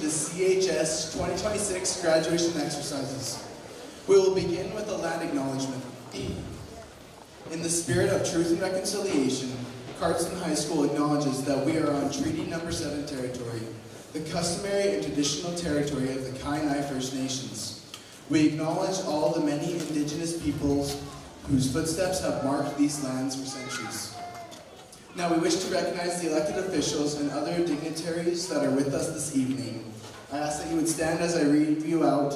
the CHS 2026 graduation exercises. We will begin with a land acknowledgement. In the spirit of truth and reconciliation, Cardston High School acknowledges that we are on Treaty Number 7 territory, the customary and traditional territory of the Kainai First Nations. We acknowledge all the many Indigenous peoples whose footsteps have marked these lands for centuries. Now we wish to recognize the elected officials and other dignitaries that are with us this evening. I ask that you would stand as I read you out.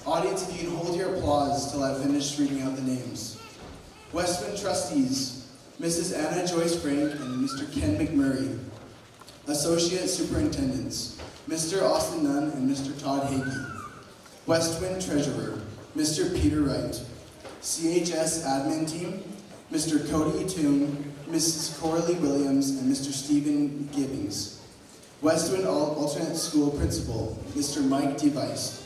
Audience, if you can hold your applause till I've finished reading out the names. Westman Trustees, Mrs. Anna Joyce Brink and Mr. Ken McMurray. Associate Superintendents, Mr. Austin Nunn and Mr. Todd Hagee. Westwind Treasurer, Mr. Peter Wright. CHS Admin Team, Mr. Cody Toon, Mrs. Coralie Williams, and Mr. Stephen Gibbings. Westwind Alternate School Principal, Mr. Mike Device.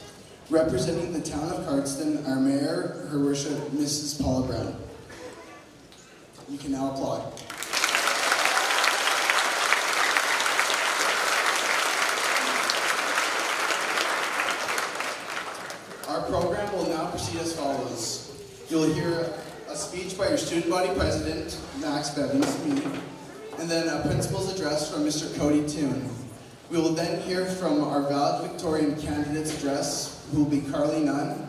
Representing the town of Cardston, our Mayor, Her Worship, Mrs. Paula Brown. You can now applaud. Our program will now proceed as follows. You'll hear a speech by your student body president, Max Bevins, me, and then a principal's address from Mr. Cody Toon. We will then hear from our valedictorian candidate's address, who will be Carly Nunn,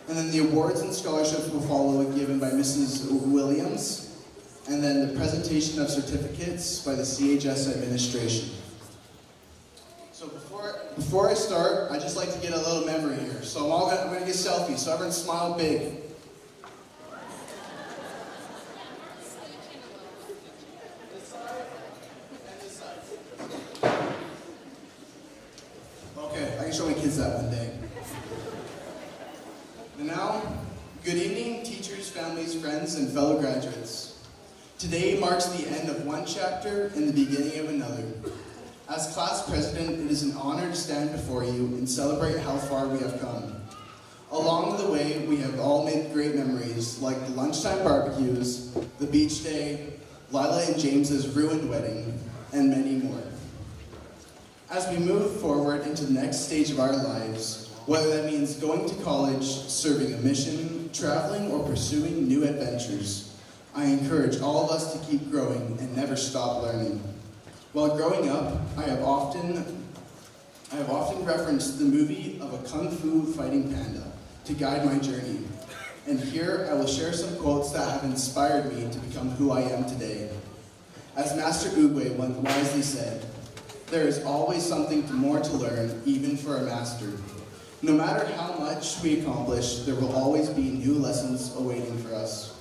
and then the awards and scholarships will follow, given by Mrs. Williams, and then the presentation of certificates by the CHS administration. So before I start, I'd just like to get a little memory here. So I'm going to get selfies, so everyone smile big. Okay, I can show my kids that one day. And now, good evening, teachers, families, friends, and fellow graduates. Today marks the end of one chapter and the beginning of another. As class president, it is an honor to stand before you and celebrate how far we have come. Along the way, we have all made great memories, like the lunchtime barbecues, the beach day, Lila and James's ruined wedding, and many more. As we move forward into the next stage of our lives, whether that means going to college, serving a mission, traveling, or pursuing new adventures, I encourage all of us to keep growing and never stop learning. While growing up, I have often referenced the movie of a kung fu fighting panda to guide my journey. And here I will share some quotes that have inspired me to become who I am today. As Master Oogway once wisely said, there is always something more to learn, even for a master. No matter how much we accomplish, there will always be new lessons awaiting for us.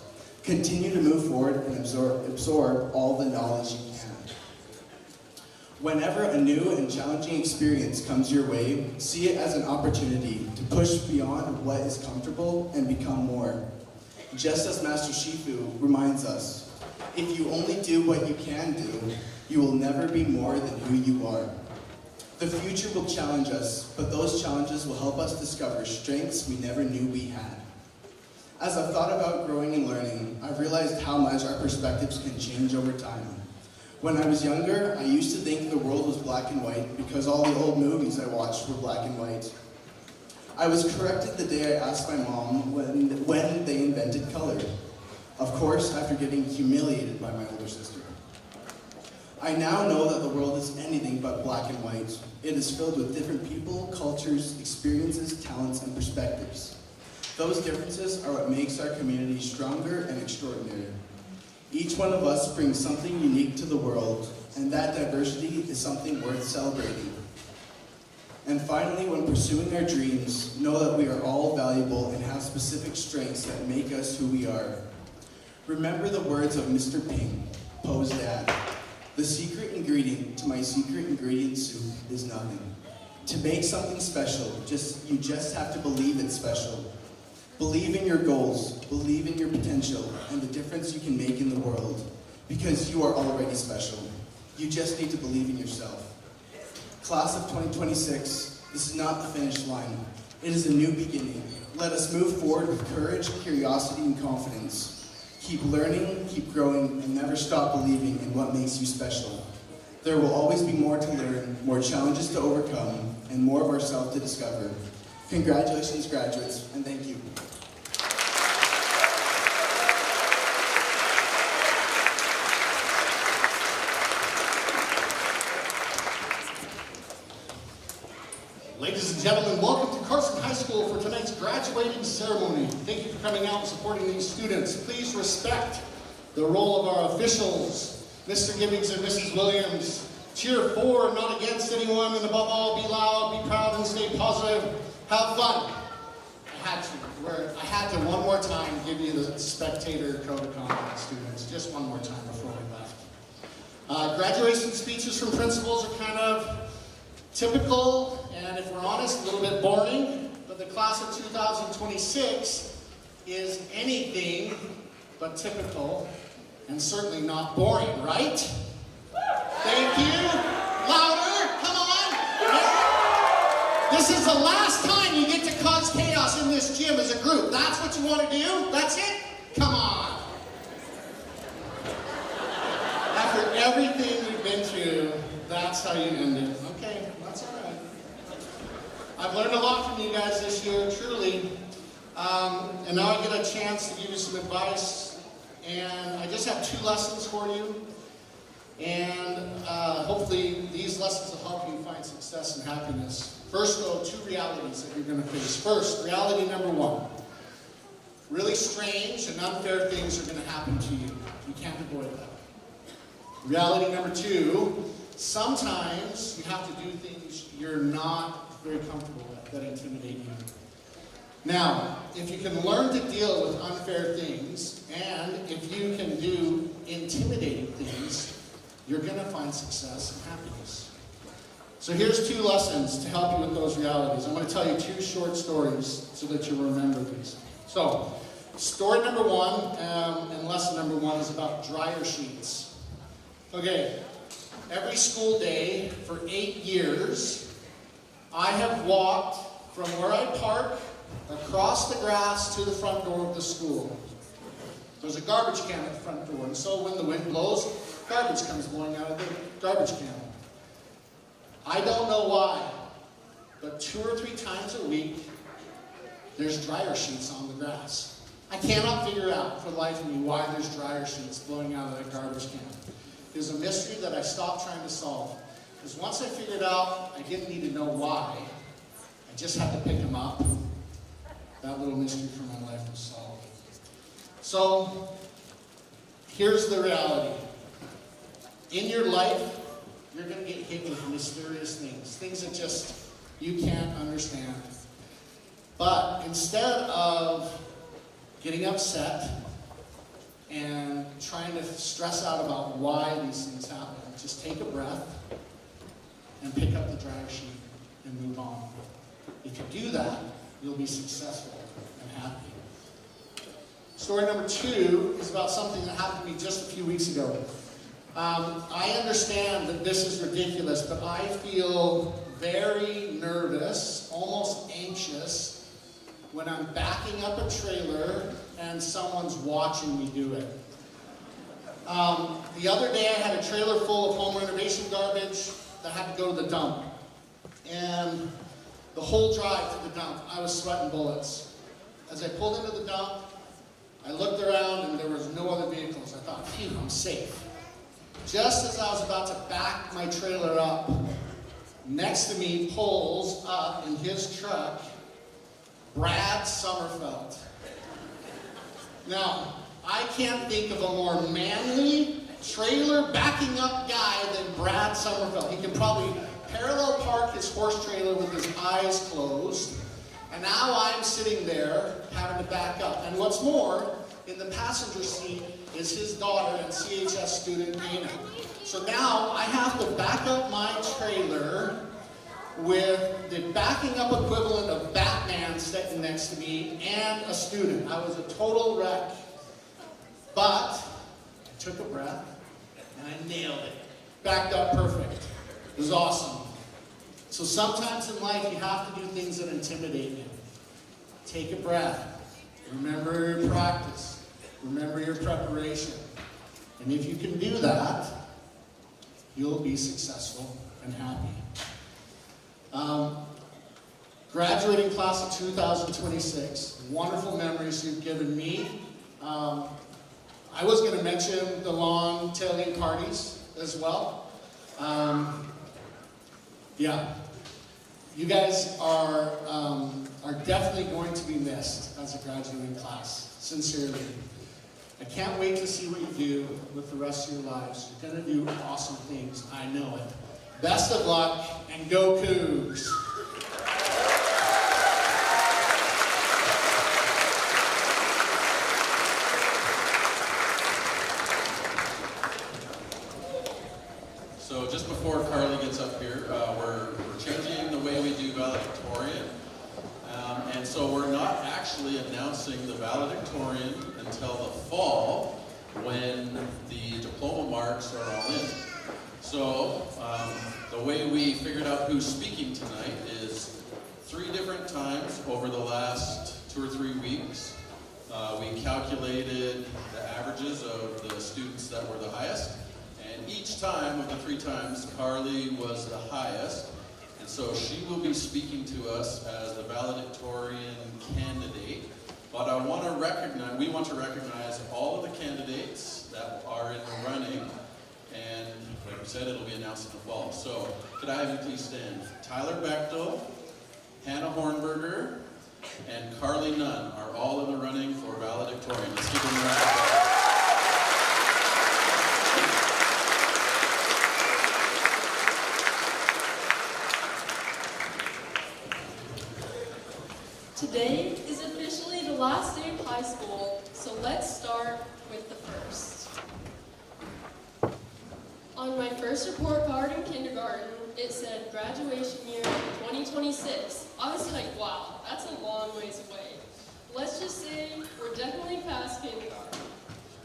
Continue to move forward and absorb all the knowledge you can. Whenever a new and challenging experience comes your way, see it as an opportunity to push beyond what is comfortable and become more. Just as Master Shifu reminds us, if you only do what you can do, you will never be more than who you are. The future will challenge us, but those challenges will help us discover strengths we never knew we had. As I've thought about growing and learning, I've realized how much our perspectives can change over time. When I was younger, I used to think the world was black and white because all the old movies I watched were black and white. I was corrected the day I asked my mom when they invented color. Of course, after getting humiliated by my older sister. I now know that the world is anything but black and white. It is filled with different people, cultures, experiences, talents, and perspectives. Those differences are what makes our community stronger and extraordinary. Each one of us brings something unique to the world, and that diversity is something worth celebrating. And finally, when pursuing our dreams, know that we are all valuable and have specific strengths that make us who we are. Remember the words of Mr. Ping, Poe's dad. The secret ingredient to my secret ingredient soup is nothing. To make something special, you just have to believe it's special. Believe in your goals, believe in your potential, and the difference you can make in the world. Because you are already special. You just need to believe in yourself. Class of 2026, this is not the finish line. It is a new beginning. Let us move forward with courage, curiosity, and confidence. Keep learning, keep growing, and never stop believing in what makes you special. There will always be more to learn, more challenges to overcome, and more of ourselves to discover. Congratulations, graduates, and thank you. Ladies and gentlemen, welcome to Carson High School for tonight's graduating ceremony. Thank you for coming out and supporting these students. Please respect the role of our officials, Mr. Gibbings and Mrs. Williams. Cheer for, not against anyone, and above all, be loud, be proud, and stay positive. Have fun. I had to one more time give you the spectator code of conduct, students. Just one more time before we left. Graduation speeches from principals are kind of typical, and if we're honest, a little bit boring, but the class of 2026 is anything but typical, and certainly not boring, right? Thank you. Louder, come on. This is the last time you get to cause chaos in this gym as a group. That's what you want to do? That's it? Come on. After everything we've been through, that's how you end it. Okay, that's all right. I've learned a lot from you guys this year, truly. And now I get a chance to give you some advice. And I just have 2 lessons for you. And hopefully these lessons will help you find success and happiness. First, though, 2 realities that you're going to face. First, reality number 1. Really strange and unfair things are going to happen to you. You can't avoid that. Reality number 2, sometimes you have to do things you're not very comfortable with that intimidate you. Now, if you can learn to deal with unfair things, and if you can do intimidating things, you're going to find success and happiness. So here's 2 lessons to help you with those realities. I'm going to tell you 2 short stories so that you'll remember these. So, story number 1 and lesson number 1 is about dryer sheets. Okay, every school day for 8 years, I have walked from where I park across the grass to the front door of the school. There's a garbage can at the front door, and so when the wind blows, garbage comes blowing out of the garbage can. I don't know why, but 2 or 3 times a week, there's dryer sheets on the grass. I cannot figure out for the life of me why there's dryer sheets blowing out of that garbage can. It was a mystery that I stopped trying to solve. Because once I figured out, I didn't need to know why. I just had to pick them up. That little mystery for my life was solved. So, here's the reality. In your life, you're going to get hit with mysterious things that just you can't understand. But instead of getting upset and trying to stress out about why these things happen, just take a breath and pick up the dryer sheet and move on. If you do that, you'll be successful and happy. Story number 2 is about something that happened to me just a few weeks ago. I understand that this is ridiculous, but I feel very nervous, almost anxious, when I'm backing up a trailer and someone's watching me do it. The other day I had a trailer full of home renovation garbage that had to go to the dump. And the whole drive to the dump, I was sweating bullets. As I pulled into the dump, I looked around and there was no other vehicles. I thought, phew, I'm safe. Just as I was about to back my trailer up, next to me pulls up in his truck Brad Summerfeld. Now, I can't think of a more manly trailer backing up guy than Brad Summerfeld. He can probably parallel park his horse trailer with his eyes closed. And now I'm sitting there having to back up. And what's more, in the passenger seat is his daughter and CHS student Dana. So now I have to back up my trailer with the backing up equivalent of Batman sitting next to me and a student. I was a total wreck. But I took a breath and I nailed it. Backed up perfect. It was awesome. So sometimes in life you have to do things that intimidate you. Take a breath. Remember your practice. Remember your preparation. And if you can do that, you'll be successful and happy. Graduating class of 2026, wonderful memories you've given me. I was going to mention the long tailgate parties as well. Yeah, you guys are definitely going to be missed as a graduating class, sincerely. I can't wait to see what you do with the rest of your lives. You're going to do awesome things, I know it. Best of luck, and go Cougs! So just before Carly gets up here, we're changing the way we do valedictorian. And so we're not actually announcing the valedictorian until the fall when the diploma marks are all in. So the way we figured out who's speaking tonight is 3 different times over the last 2 or 3 weeks. We calculated the averages of the students that were the highest. And each time, of the 3 times, Carly was the highest. And so she will be speaking to us as the valedictorian candidate. But we want to recognize all of the candidates that are in the running. And like we said, it'll be announced in the fall. So could I have you please stand? Tyler Bechtel, Hannah Hornberger, and Carly Nunn are all in the running for valedictorian. Let's give them a round of applause. Today is officially the last day of high school, so let's start with the first. On my first report card in kindergarten, it said graduation year 2026. I was like, wow, that's a long ways away. Let's just say we're definitely past kindergarten.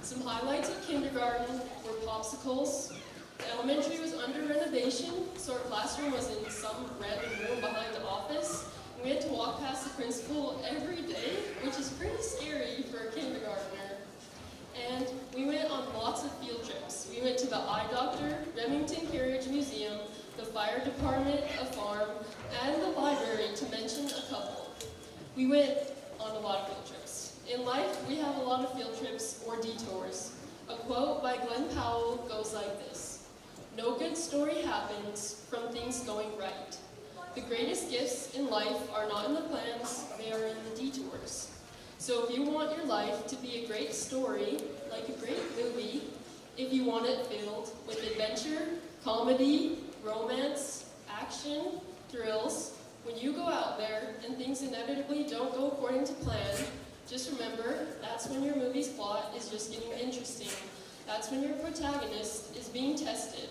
Some highlights of kindergarten were popsicles. The elementary was under renovation, so our classroom was in some random room behind the office. We had to walk past the principal every day, which is pretty scary for a kindergartner. And we went on lots of field trips. We went to the eye doctor, Remington Carriage Museum, the fire department, a farm, and the library, to mention a couple. We went on a lot of field trips. In life, we have a lot of field trips or detours. A quote by Glenn Powell goes like this: "No good story happens from things going right. The greatest gifts in life are not in the plans, they are in the detours." So if you want your life to be a great story, like a great movie, if you want it filled with adventure, comedy, romance, action, thrills, when you go out there and things inevitably don't go according to plan, just remember, that's when your movie's plot is just getting interesting. That's when your protagonist is being tested.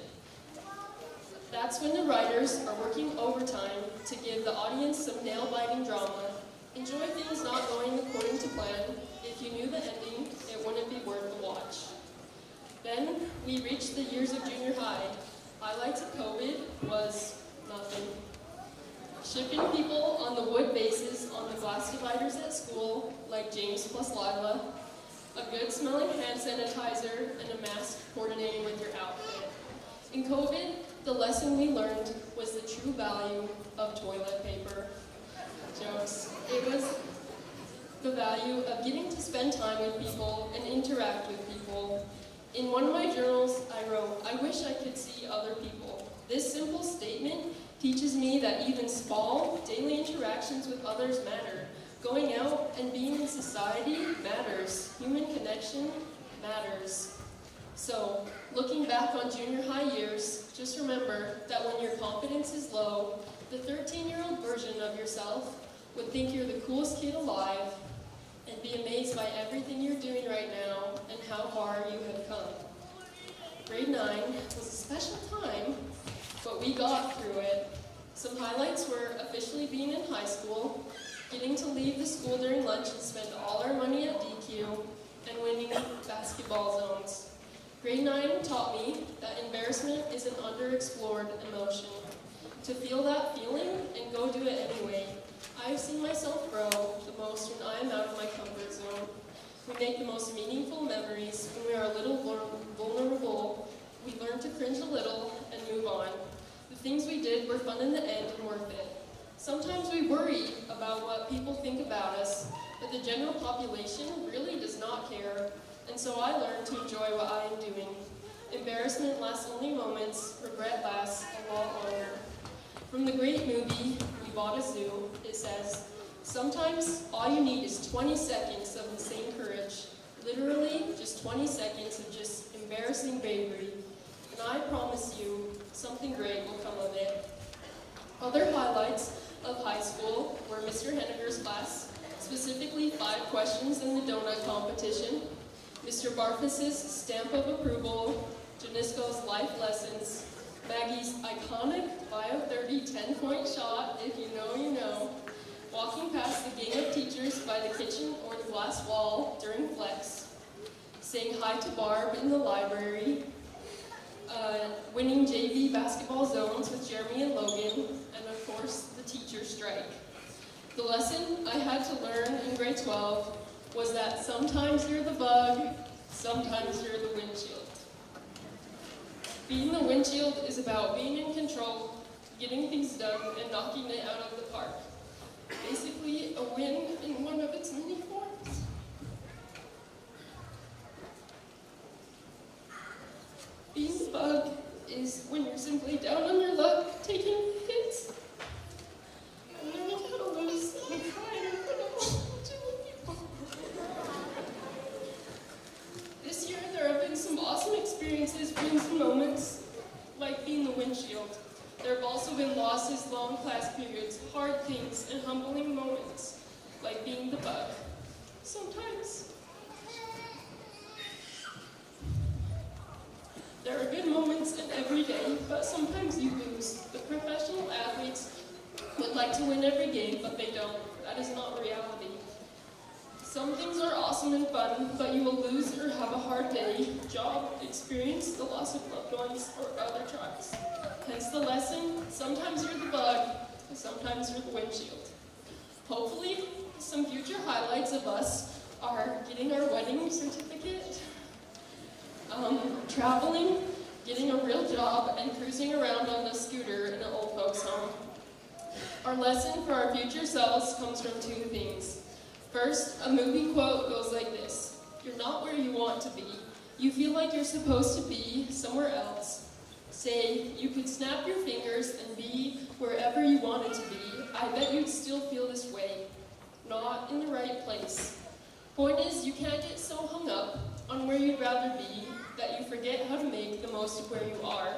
That's when the writers are working overtime to give the audience some nail-biting drama. Enjoy things not going according to plan. If you knew the ending, it wouldn't be worth the watch. Then we reached the years of junior high. Highlights of COVID was nothing. Shipping people on the wood bases on the glass dividers at school, like James plus Lila, a good smelling hand sanitizer, and a mask coordinating with your outfit. In COVID, the lesson we learned was the true value of toilet paper. Jokes. It was the value of getting to spend time with people and interact with people. In one of my journals, I wrote, "I wish I could see other people." This simple statement teaches me that even small, daily interactions with others matter. Going out and being in society matters. Human connection matters. So, looking back on junior high years, just remember that when your confidence is low, the 13-year-old version of yourself would think you're the coolest kid alive and be amazed by everything you're doing right now and how far you have come. Grade 9 was a special time, but we got through it. Some highlights were officially being in high school, getting to leave the school during lunch and spend all our money at DQ, and winning basketball zones. Grade 9 taught me that embarrassment is an underexplored emotion. To feel that feeling and go do it anyway. I've seen myself grow the most when I am out of my comfort zone. We make the most meaningful memories when we are a little vulnerable We learned to cringe a little and move on. The things we did were fun in the end and worth it. Sometimes we worry about what people think about us, but the general population really does not care, and so I learned to enjoy what I am doing. Embarrassment lasts only moments, regret lasts a lot longer. From the great movie, We Bought a Zoo, it says, sometimes all you need is 20 seconds of insane courage. Literally, just 20 seconds of just embarrassing bravery. And I promise you, something great will come of it. Other highlights of high school were Mr. Henniger's class, specifically 5 questions in the donut competition, Mr. Barfus's stamp of approval, Janisko's life lessons, Maggie's iconic Bio 30 10-point shot, if you know, you know, walking past the gang of teachers by the kitchen or the glass wall during flex, saying hi to Barb in the library, winning JV basketball zones with Jeremy and Logan, and of course, the teacher strike. The lesson I had to learn in grade 12 was that sometimes you're the bug, sometimes you're the windshield. Being the windshield is about being in control, getting things done, and knocking it out of the park. Basically, a win in one of its many forms. Being the bug is when you're simply down on your luck, taking hits, and learning how to lose and crying in front of people. This year, there have been some awesome experiences, wins and moments, like being the windshield. There have also been losses, long class periods, hard things, and humbling moments, like being the bug. Sometimes there are good moments in every day, but sometimes you lose. The professional athletes would like to win every game, but they don't. That is not reality. Some things are awesome and fun, but you will lose or have a hard day, job, experience, the loss of loved ones, or other trials. Hence the lesson, sometimes you're the bug, and sometimes you're the windshield. Hopefully, some future highlights of us are getting our wedding certificate, traveling, getting a real job, and cruising around on a scooter in an old folks' home. Our lesson for our future selves comes from 2 things. First, a movie quote goes like this: you're not where you want to be. You feel like you're supposed to be somewhere else. Say, you could snap your fingers and be wherever you wanted to be. I bet you'd still feel this way. Not in the right place. Point is, you can't get so hung up on where you'd rather be that you forget how to make the most of where you are.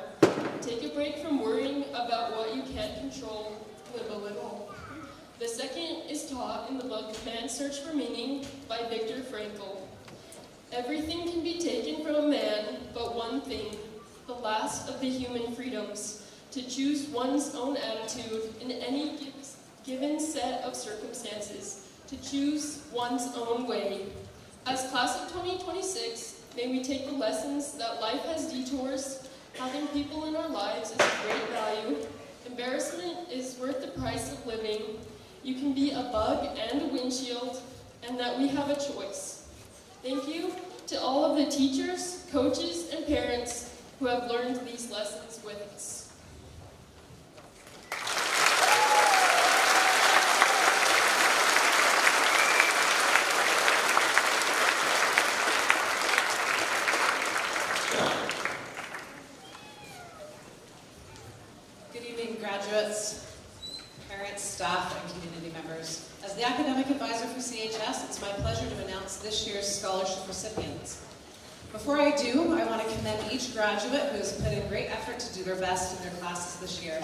Take a break from worrying about what you can't control. Live a little. The second is taught in the book Man's Search for Meaning by Viktor Frankl. Everything can be taken from a man, but one thing, the last of the human freedoms, to choose one's own attitude in any given set of circumstances, to choose one's own way. As class of 2026, may we take the lessons that life has detours, having people in our lives is of great value, embarrassment is worth the price of living, you can be a bug and a windshield, and that we have a choice. Thank you to all of the teachers, coaches, and parents who have learned these lessons with us. Good evening, graduates, parents, staff, and community members. As the academic advisor for CHS, it's my pleasure to announce this year's scholarship recipients. Before I do, I want to commend each graduate who has put in great effort to do their best in their classes this year.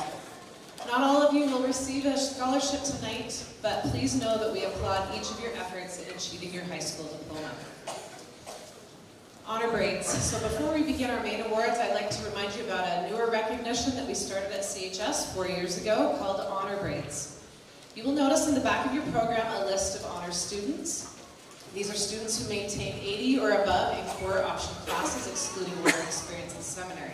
Not all of you will receive a scholarship tonight, but please know that we applaud each of your efforts in achieving your high school diploma. Honor braids. So before we begin our main awards, I'd like to remind you about a newer recognition that we started at CHS 4 years ago called Honor Braids. You will notice in the back of your program a list of honor students. These are students who maintain 80 or above in core option classes, excluding work experience in seminary.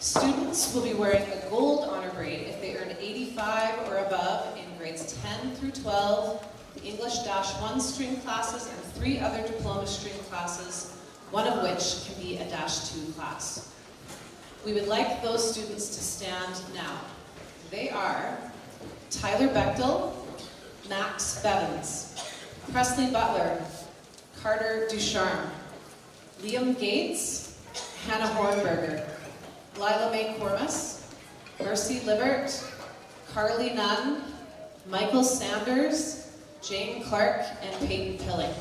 Students will be wearing a gold honor braid if they earn 85 or above in grades 10 through 12, the English -1 string classes, and 3 other diploma string classes, one of which can be a -2 class. We would like those students to stand now. They are Tyler Bechtel, Max Bevins, Presley Butler, Carter Ducharme, Liam Gates, Hannah Hornberger, Lila Mae Cormus, Mercy Libert, Carly Nunn, Michael Sanders, Jane Clark, and Peyton Pilling.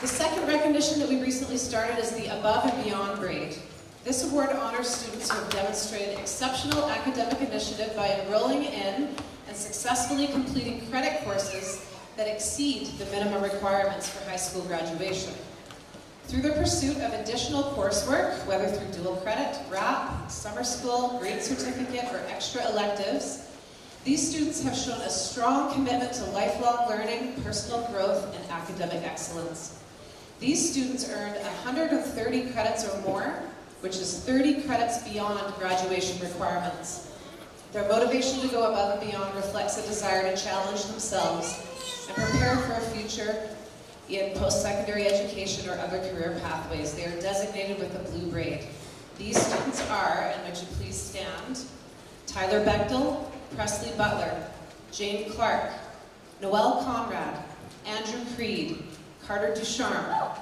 The second recognition that we recently started is the Above and Beyond grade. This award honors students who have demonstrated exceptional academic initiative by enrolling in and successfully completing credit courses that exceed the minimum requirements for high school graduation. Through the pursuit of additional coursework, whether through dual credit, RAP, summer school, grade certificate, or extra electives, these students have shown a strong commitment to lifelong learning, personal growth, and academic excellence. These students earned 130 credits or more, which is 30 credits beyond graduation requirements. Their motivation to go above and beyond reflects a desire to challenge themselves and prepare for a future in post-secondary education or other career pathways. They are designated with a blue braid. These students are, and would you please stand, Tyler Bechtel, Presley Butler, Jane Clark, Noelle Conrad, Andrew Creed, Carter Ducharme,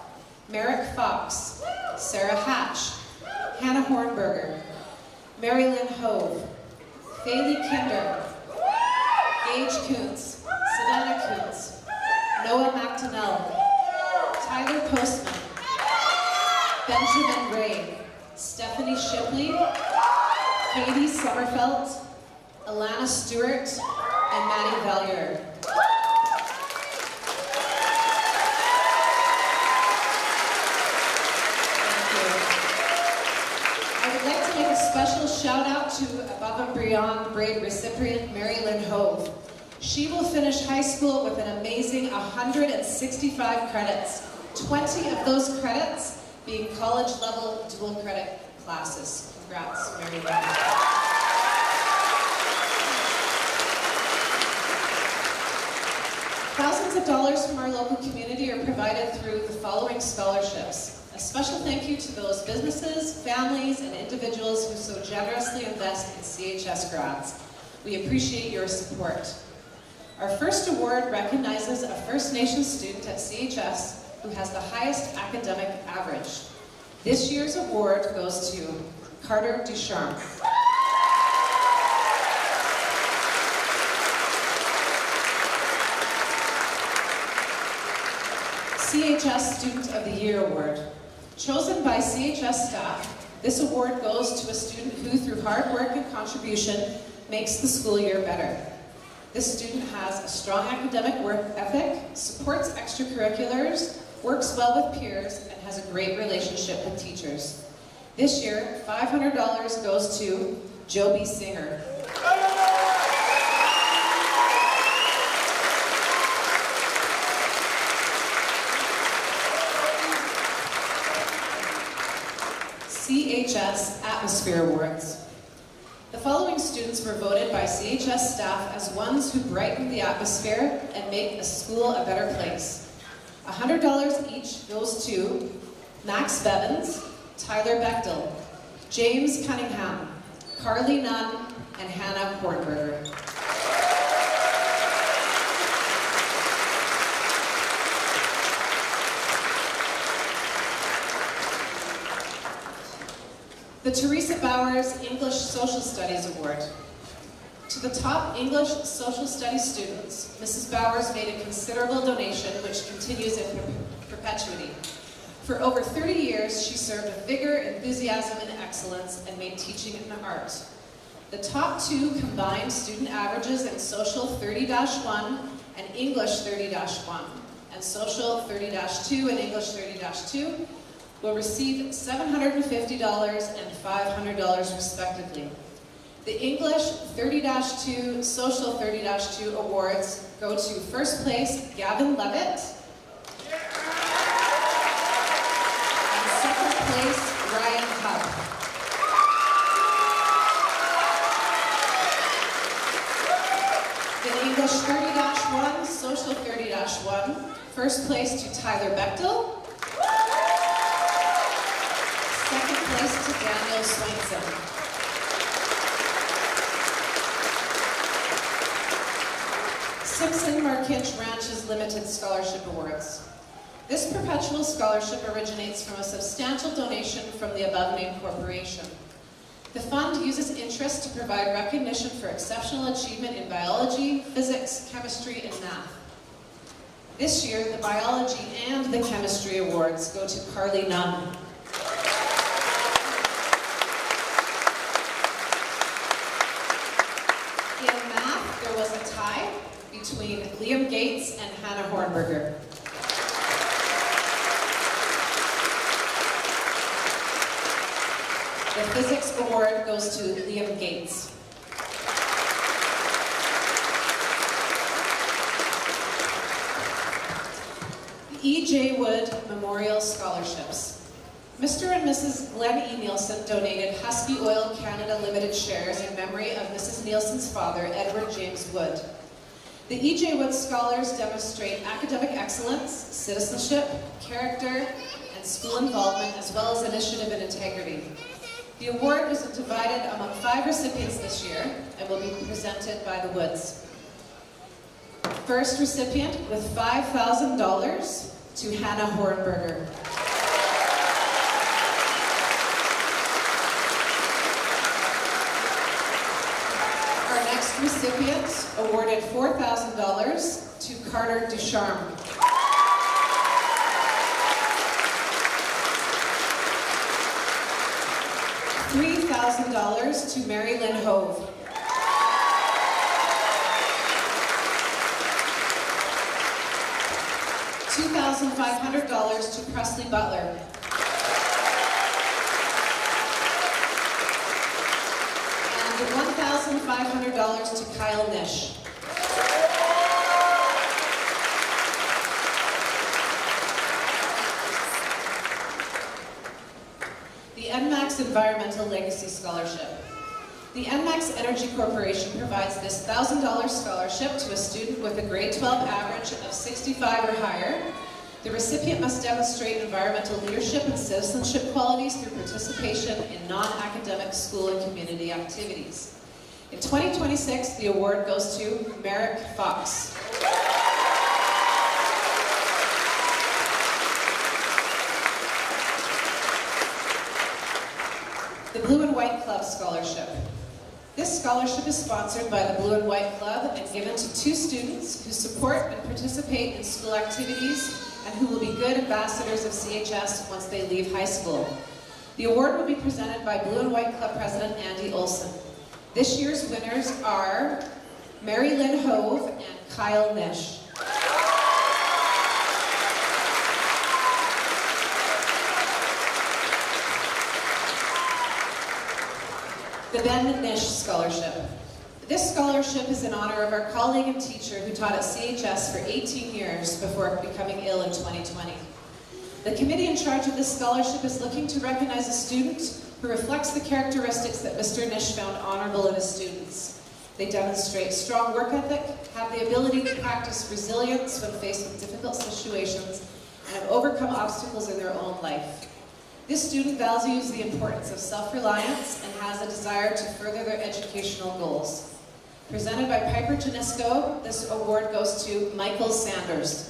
Merrick Fox, Sarah Hatch, Hannah Hornberger, Mary Lynn Hove, Faye Kinder, Gage Kuntz, Savannah Kuntz, Noah McDonnell, Tyler Postman, Benjamin Ray, Stephanie Shipley, Katie Sommerfeld, Alana Stewart, and Maddie Vallier. Special shout out to Above and Beyond grade recipient Mary Lynn Hove. She will finish high school with an amazing 165 credits, 20 of those credits being college level dual credit classes. Congrats, Mary Lynn. Thousands of dollars from our local community are provided through the following scholarships. A special thank you to those businesses, families, and individuals who so generously invest in CHS Grads. We appreciate your support. Our first award recognizes a First Nations student at CHS who has the highest academic average. This year's award goes to Carter Ducharme. CHS Student of the Year Award. Chosen by CHS staff, this award goes to a student who, through hard work and contribution, makes the school year better. This student has a strong academic work ethic, supports extracurriculars, works well with peers, and has a great relationship with teachers. This year, $500 goes to Joby Singer. CHS Atmosphere Awards. The following students were voted by CHS staff as ones who brighten the atmosphere and make a school a better place. $100 each goes to Max Bevins, Tyler Bechtel, James Cunningham, Carly Nunn, and Hannah Hornberger. The Teresa Bowers English Social Studies Award. To the top English Social Studies students, Mrs. Bowers made a considerable donation which continues in perpetuity. For over 30 years, she served with vigor, enthusiasm, and excellence and made teaching an art. The top two combined student averages in Social 30-1 and English 30-1, and Social 30-2 and English 30-2 will receive $750 and $500 respectively. The English 30-2, Social 30-2 awards go to first place Gavin Levitt, and second place Ryan Hubb. The English 30-1, 1. First place to Tyler Bechtel. Second place to Daniel Swainson. Simpson Markinch Ranches Limited Scholarship Awards. This perpetual scholarship originates from a substantial donation from the above-named corporation. The fund uses interest to provide recognition for exceptional achievement in biology, physics, chemistry, and math. This year, the biology and the chemistry awards go to Carly Nunn. In math, there was a tie between Liam Gates and Hannah Hornberger. The physics award goes to Liam Gates. The E.J. Wood Memorial Scholarships. Mr. and Mrs. Glenn E. Nielsen donated Husky Oil Canada Limited shares in memory of Mrs. Nielsen's father, Edward James Wood. The E.J. Wood Scholars demonstrate academic excellence, citizenship, character, and school involvement, as well as initiative and integrity. The award was divided among 5 recipients this year and will be presented by the Woods. First recipient with $5,000 to Hannah Hornberger. Our next recipient awarded $4,000 to Carter Ducharme. $3,000 to Mary Lynn Hove. $2,500 to Presley Butler. And $1,500 to Kyle Nish. The NMAX Environmental Legacy Scholarship. The NMAX Energy Corporation provides this $1,000 scholarship to a student with a grade 12 average of 65 or higher. The recipient must demonstrate environmental leadership and citizenship qualities through participation in non-academic school and community activities. In 2026, the award goes to Merrick Fox. The Blue and White Club Scholarship. This scholarship is sponsored by the Blue and White Club and given to 2 students who support and participate in school activities and who will be good ambassadors of CHS once they leave high school. The award will be presented by Blue and White Club President Andy Olson. This year's winners are Mary Lynn Hove and Kyle Nish. The Ben Nish Scholarship. This scholarship is in honor of our colleague and teacher who taught at CHS for 18 years before becoming ill in 2020. The committee in charge of this scholarship is looking to recognize a student who reflects the characteristics that Mr. Nish found honorable in his students. They demonstrate strong work ethic, have the ability to practice resilience when faced with difficult situations, and have overcome obstacles in their own life. This student values the importance of self-reliance and has a desire to further their educational goals. Presented by Piper Janisco, this award goes to Michael Sanders.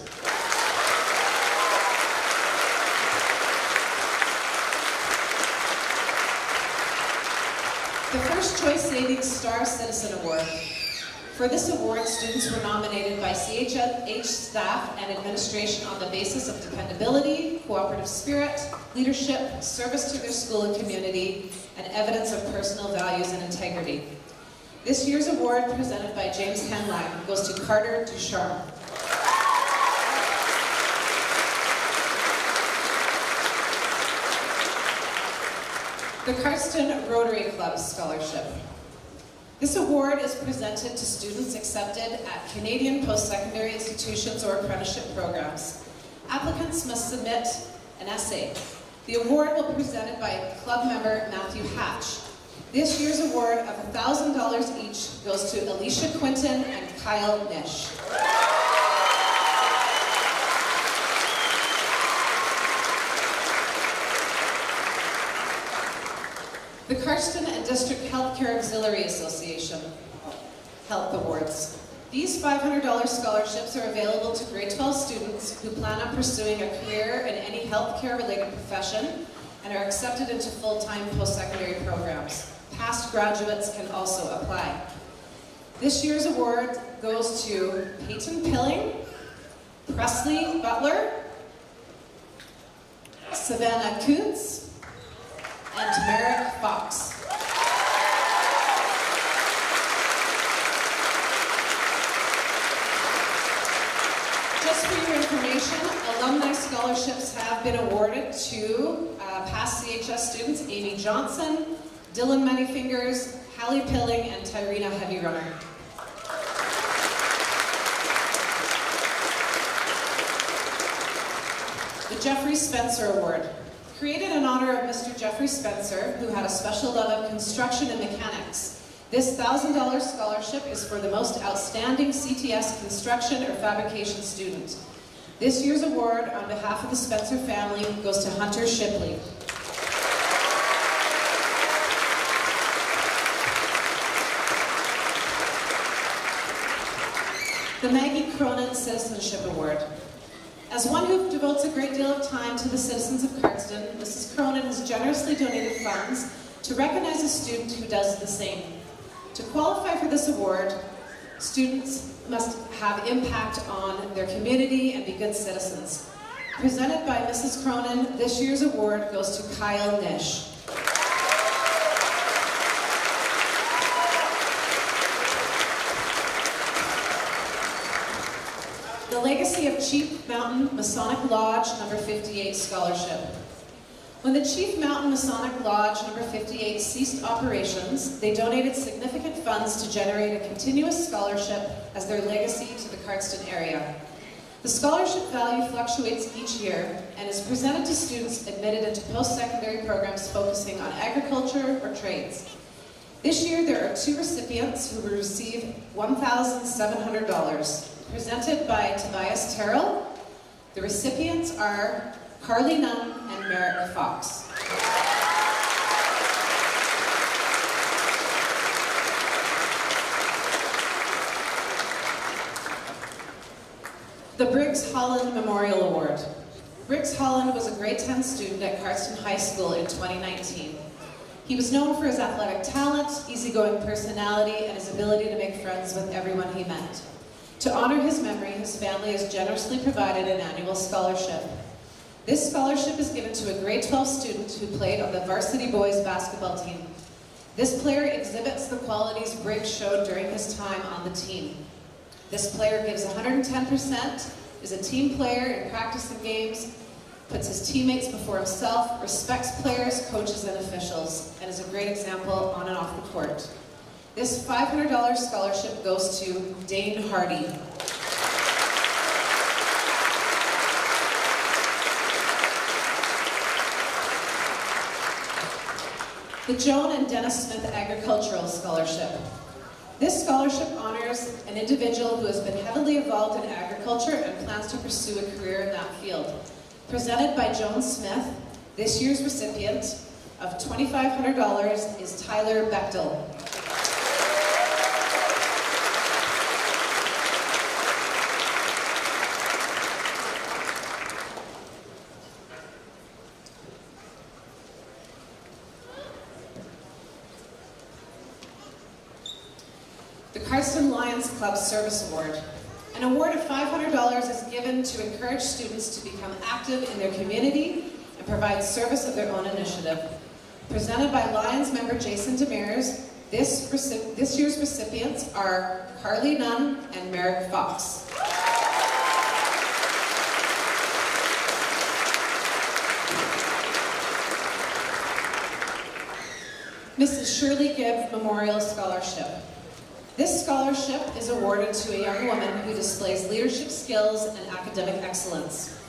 The First Choice Savings Star Citizen Award. For this award, students were nominated by CHH staff and administration on the basis of dependability, cooperative spirit, leadership, service to their school and community, and evidence of personal values and integrity. This year's award, presented by James Henlag, goes to Carter Ducharme. The Carston Rotary Club Scholarship. This award is presented to students accepted at Canadian post-secondary institutions or apprenticeship programs. Applicants must submit an essay. The award will be presented by club member Matthew Hatch. This year's award of $1,000 each goes to Alicia Quinton and Kyle Nish. The Cardston and District Healthcare Auxiliary Association Health Awards. These $500 scholarships are available to grade 12 students who plan on pursuing a career in any healthcare-related profession and are accepted into full-time post-secondary programs. Past graduates can also apply. This year's award goes to Peyton Pilling, Presley Butler, Savannah Koontz, and Merrick Fox. Just for your information, alumni scholarships have been awarded to past CHS students Amy Johnson, Dylan Manyfingers, Hallie Pilling, and Tyrena Heavy Runner. The Jeffrey Spencer Award. Created in honor of Mr. Jeffrey Spencer, who had a special love of construction and mechanics. This $1,000 scholarship is for the most outstanding CTS construction or fabrication student. This year's award, on behalf of the Spencer family, goes to Hunter Shipley. The Maggie Cronin Citizenship Award. As one who devotes a great deal of time to the citizens of Cardston, Mrs. Cronin has generously donated funds to recognize a student who does the same. To qualify for this award, students must have impact on their community and be good citizens. Presented by Mrs. Cronin, this year's award goes to Kyle Nish. The Legacy of Chief Mountain Masonic Lodge number 58 Scholarship. When the Chief Mountain Masonic Lodge number 58 ceased operations, they donated significant funds to generate a continuous scholarship as their legacy to the Cardston area. The scholarship value fluctuates each year and is presented to students admitted into post-secondary programs focusing on agriculture or trades. This year there are 2 recipients who will receive $1,700. Presented by Tobias Terrell. The recipients are Carly Nunn and Merrick Fox. The Briggs Holland Memorial Award. Briggs Holland was a grade 10 student at Cardston High School in 2019. He was known for his athletic talent, easygoing personality, and his ability to make friends with everyone he met. To honor his memory, his family has generously provided an annual scholarship. This scholarship is given to a grade 12 student who played on the varsity boys basketball team. This player exhibits the qualities Briggs showed during his time on the team. This player gives 110%, is a team player in practice and games, puts his teammates before himself, respects players, coaches, and officials, and is a great example on and off the court. This $500 scholarship goes to Dane Hardy. The Joan and Dennis Smith Agricultural Scholarship. This scholarship honors an individual who has been heavily involved in agriculture and plans to pursue a career in that field. Presented by Joan Smith, this year's recipient of $2,500 is Tyler Bechtel. The Cardston Lions Club Service Award. An award of $500 is given to encourage students to become active in their community and provide service of their own initiative. Presented by Lions member Jason Demers, this year's recipients are Carly Nunn and Merrick Fox. Mrs. Shirley Gibb Memorial Scholarship. This scholarship is awarded to a young woman who displays leadership skills and academic excellence.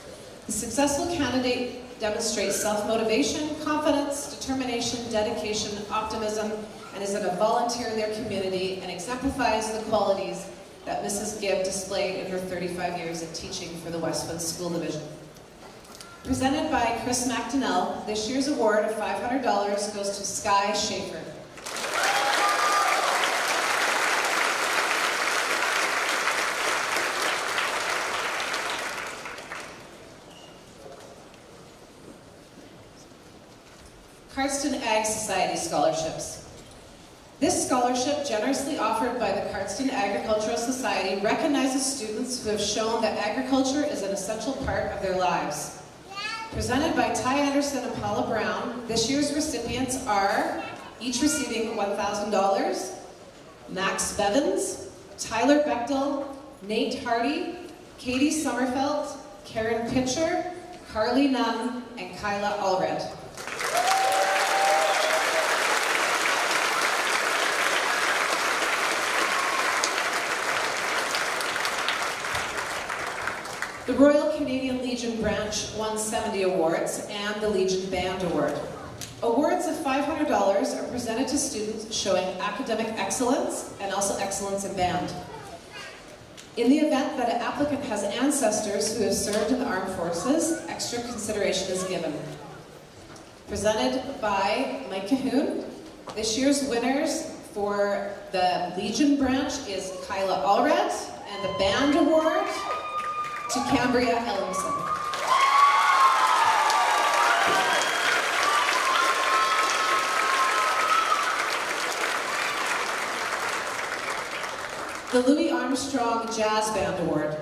The successful candidate demonstrates self-motivation, confidence, determination, dedication, optimism, and is a volunteer in their community and exemplifies the qualities that Mrs. Gibb displayed in her 35 years of teaching for the Westwood School Division. Presented by Chris McDonnell, this year's award of $500 goes to Sky Schaefer. Cardston Ag Society Scholarships. This scholarship, generously offered by the Cardston Agricultural Society, recognizes students who have shown that agriculture is an essential part of their lives. Presented by Ty Anderson and Paula Brown, this year's recipients are, each receiving $1,000, Max Bevins, Tyler Bechtel, Nate Hardy, Katie Sommerfeld, Karen Pitcher, Carly Nunn, and Kyla Allred. The Royal Canadian Legion Branch won 70 awards and the Legion Band Award. Awards of $500 are presented to students showing academic excellence and also excellence in band. In the event that an applicant has ancestors who have served in the armed forces, extra consideration is given. Presented by Mike Cahoon, this year's winners for the Legion Branch is Kyla Allred, and the Band Award to Cambria Ellingson. The Louis Armstrong Jazz Band Award.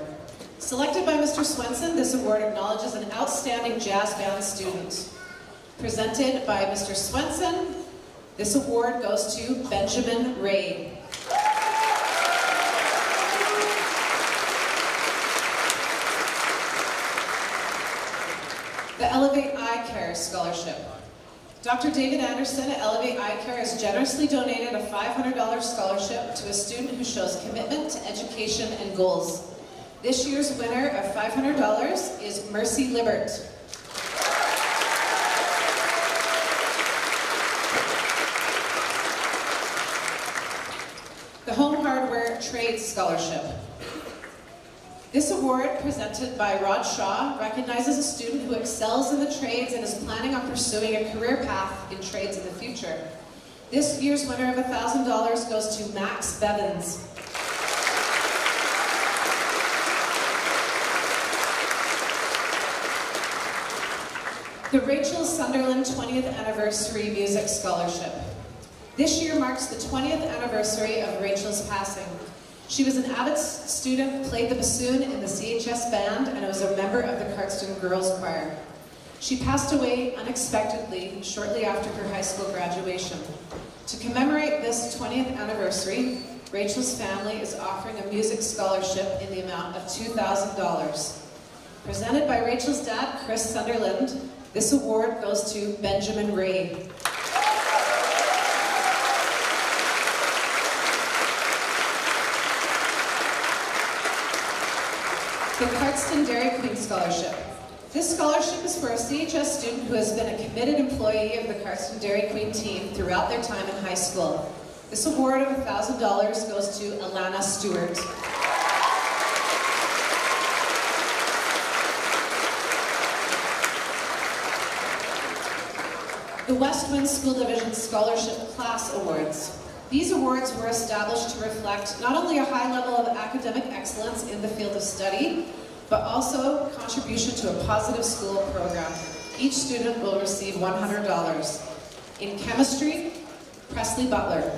Selected by Mr. Swenson, this award acknowledges an outstanding jazz band student. Presented by Mr. Swenson, this award goes to Benjamin Ray. The Elevate Eye Care Scholarship. Dr. David Anderson at Elevate Eye Care has generously donated a $500 scholarship to a student who shows commitment to education and goals. This year's winner of $500 is Mercy Libert. The Home Hardware Trades Scholarship. This award, presented by Rod Shaw, recognizes a student who excels in the trades and is planning on pursuing a career path in trades in the future. This year's winner of $1,000 goes to Max Bevins. The Rachel Sunderland 20th Anniversary Music Scholarship. This year marks the 20th anniversary of Rachel's passing. She was an avid student, played the bassoon in the CHS band, and was a member of the Cardston Girls Choir. She passed away unexpectedly shortly after her high school graduation. To commemorate this 20th anniversary, Rachel's family is offering a music scholarship in the amount of $2,000. Presented by Rachel's dad, Chris Sunderland, this award goes to Benjamin Ray. The Cardston Dairy Queen Scholarship. This scholarship is for a CHS student who has been a committed employee of the Cardston Dairy Queen team throughout their time in high school. This award of $1,000 goes to Alana Stewart. The West Wind School Division Scholarship Class Awards. These awards were established to reflect not only a high level of academic excellence in the field of study, but also contribution to a positive school program. Each student will receive $100. In chemistry, Presley Butler.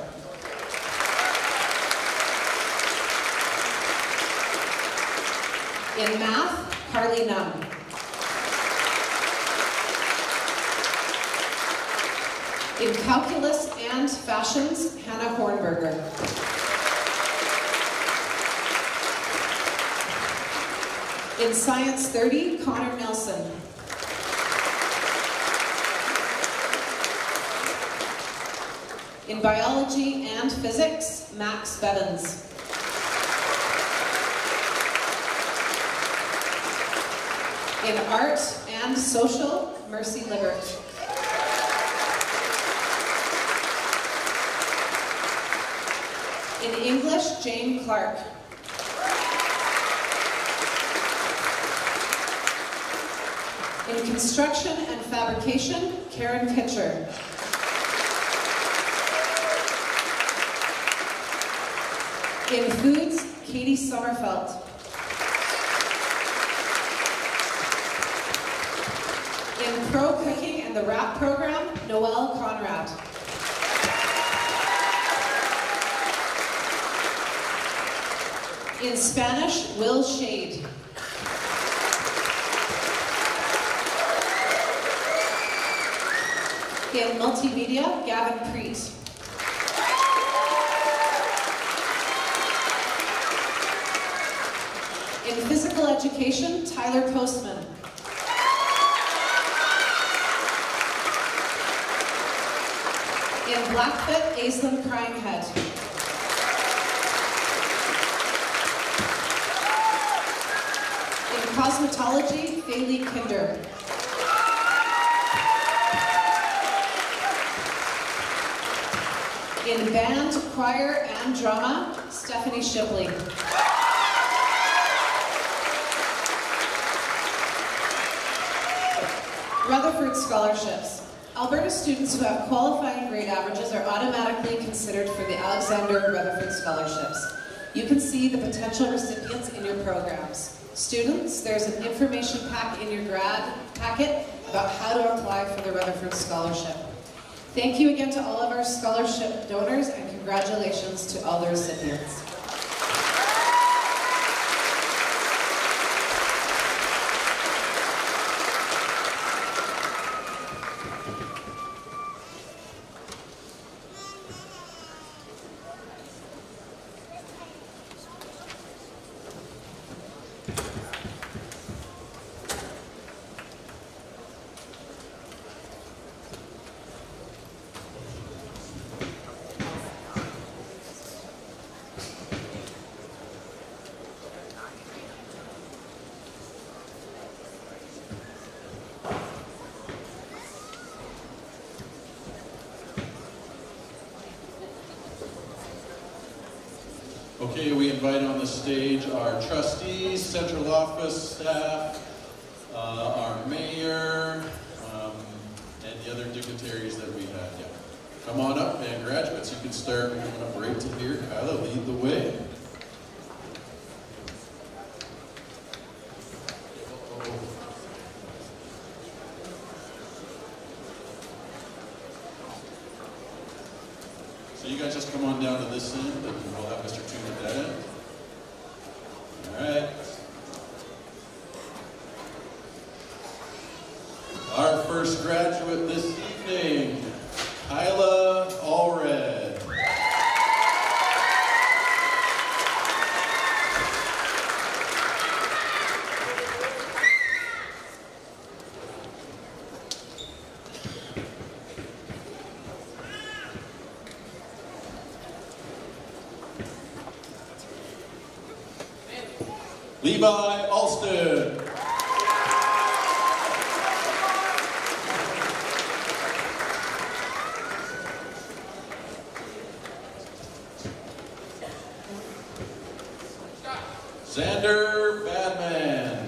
In math, Carly Nunn. In calculus and fashions, Hannah Hornberger. In science 30, Connor Nelson. In biology and physics, Max Bevins. In art and social, Mercy Libert. In English, Jane Clark. In construction and fabrication, Karen Pitcher. In foods, Katie Sommerfeld. In pro cooking and the wrap program, Noelle Conrad. In Spanish, Will Shade. In multimedia, Gavin Preet. In physical education, Tyler Postman. In Blackfoot, Aislinn Crimehead. In cosmetology, Bailey Kinder. In band, choir, and drama, Stephanie Shipley. Rutherford Scholarships. Alberta students who have qualifying grade averages are automatically considered for the Alexander Rutherford Scholarships. You can see the potential recipients in your programs. Students, there's an information pack in your grad packet about how to apply for the Rutherford Scholarship. Thank you again to all of our scholarship donors, and congratulations to all the recipients. Okay, we invite on the stage our trustees, central office staff, our mayor, and the other dignitaries that we have. Yeah. Come on up, and graduates, you can start coming up right to here. Kyla, lead the way. So you guys just come on down to this end, and we'll have Mr. Toon at that end. All right. Our first graduate this evening, Kyla Allred. Levi Alston. Xander Badman.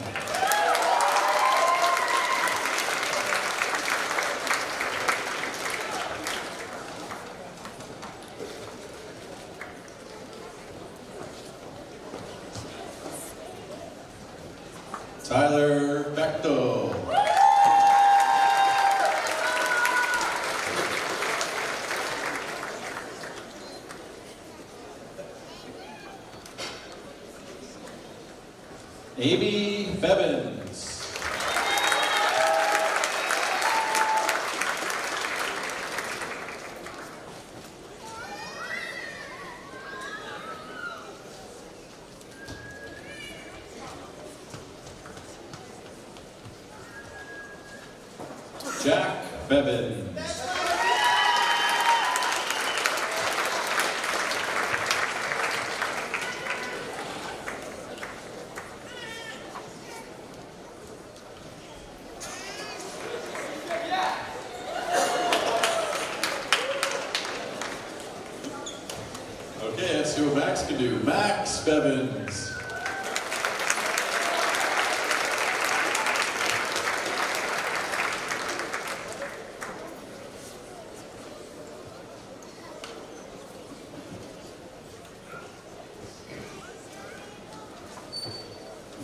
Tyler Bechtel. Amy Bevins. Jack Bevins. Okay, let's see what Max can do. Max Bevins.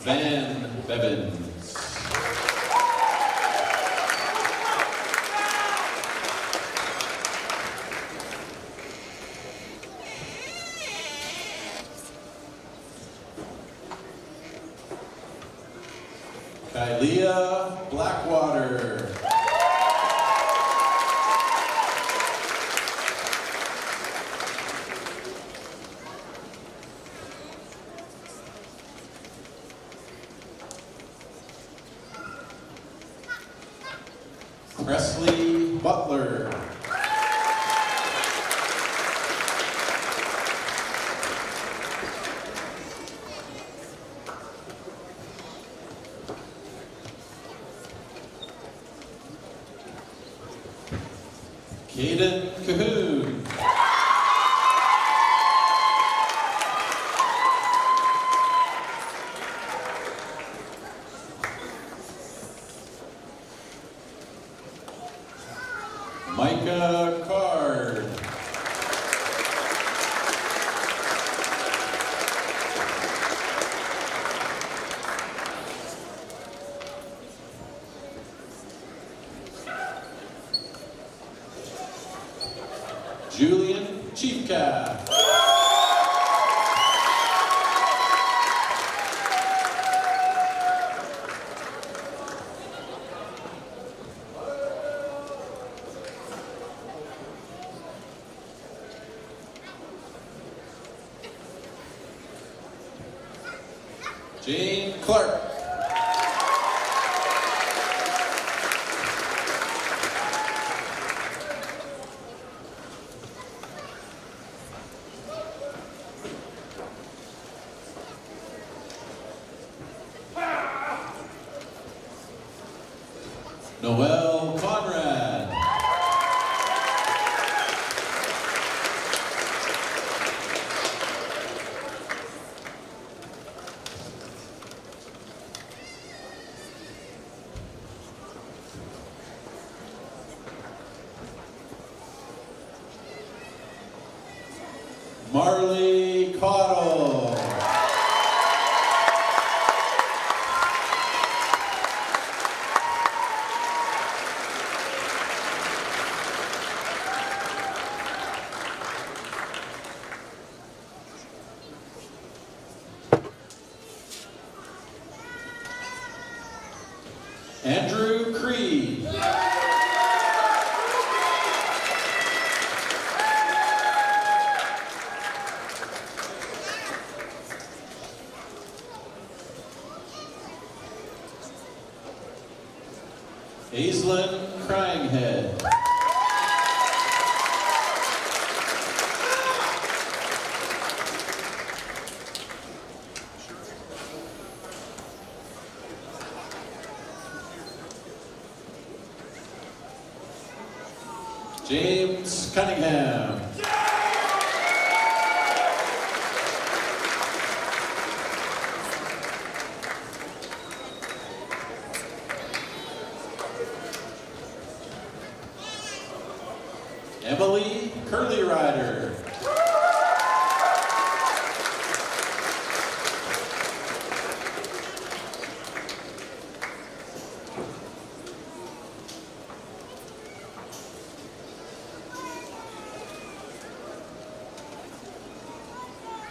Van Bevins. Kylia Blackwater. Presley Butler. Caden Cahoon. Micah Card. Julian Chiefka. Jane Clark. Noel Conrad. Marley Cottle. Andrew Creed. Aislinn Cryinghead. James Cunningham. Emily Curly Rider.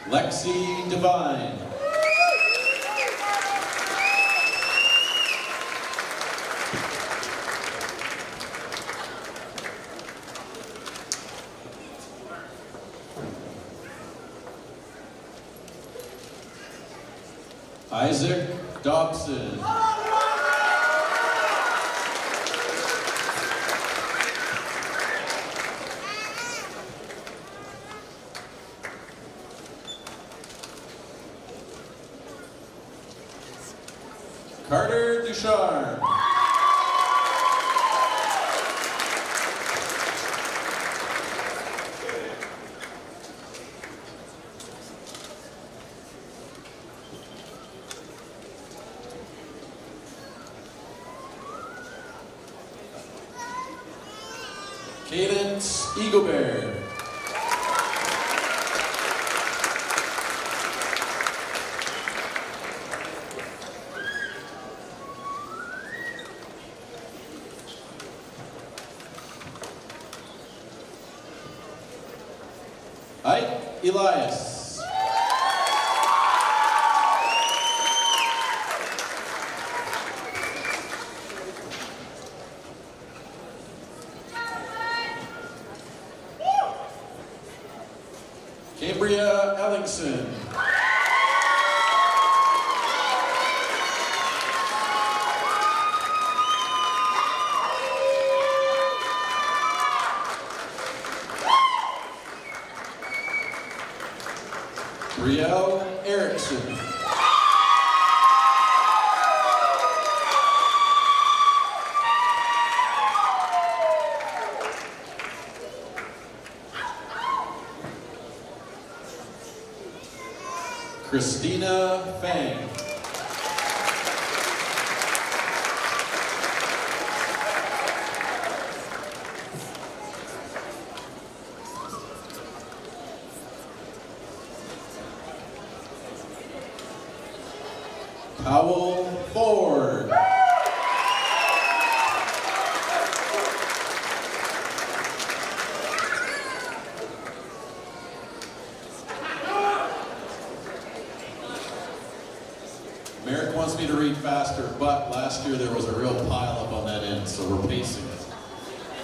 Lexi Devine. Isaac Dobson. Carter Ducharme. Cadence Eaglebear. Ike Elias. Cambria Ellingson. Brielle Erickson. Christina Fang. Powell Ford. Merrick wants me to read faster, but last year there was a real pile up on that end, so we're pacing it.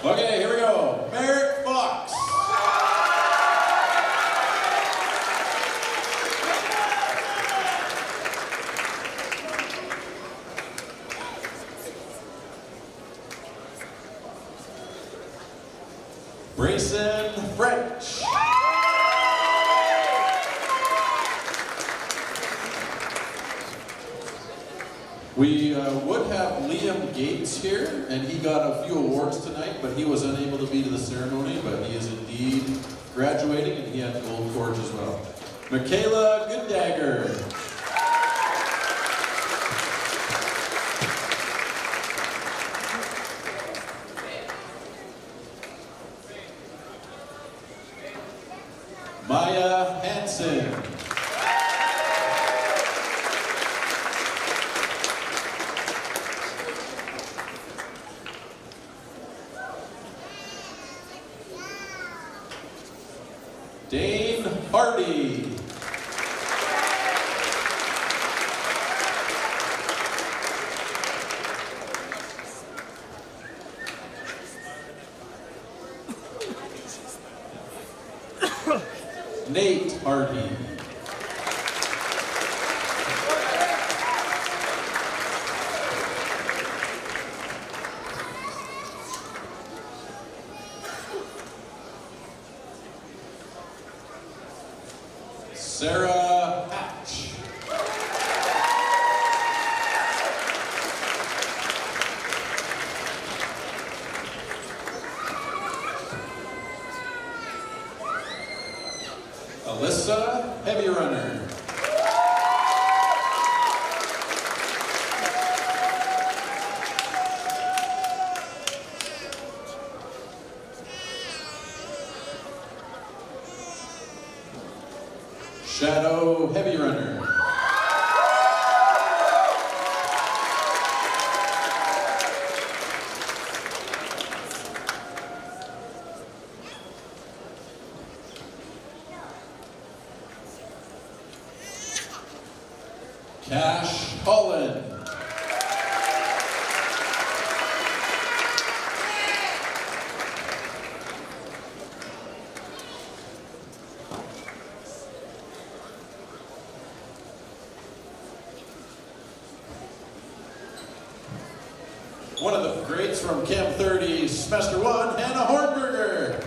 Okay, here we go. Merrick Fox. Brayson French. We would have Liam Gates here, and he got a few awards tonight, but he was unable to be to the ceremony, but he is indeed graduating, and he had gold cords as well. Michaela Goodagger. Maya Hansen. Dane Hardy. Nate Hardy. Sarah Hatch. Alyssa Heavy Runner. Shadow Heavy Runner. Cash Holland. One of the greats from Camp 30, Semester 1, Hannah Hornberger.